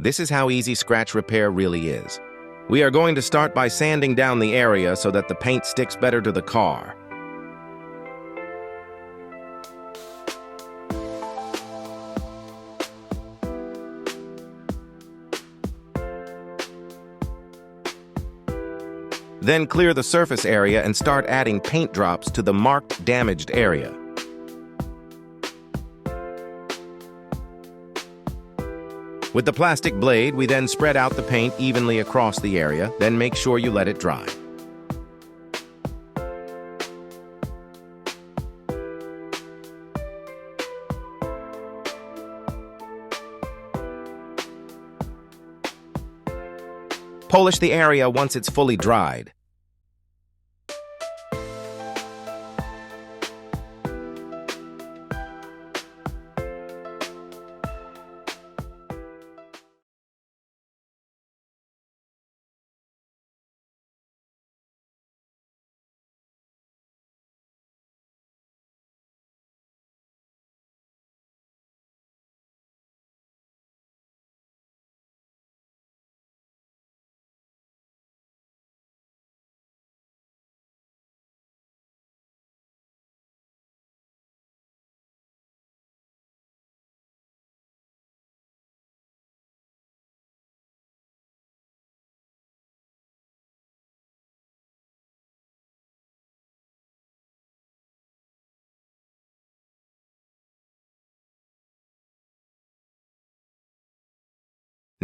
This is how easy scratch repair really is. We are going to start by sanding down the area so that the paint sticks better to the car. Then clear the surface area and start adding paint drops to the marked damaged area. With the plastic blade, we then spread out the paint evenly across the area, then make sure you let it dry. Polish the area once it's fully dried.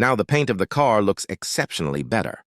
Now the paint of the car looks exceptionally better.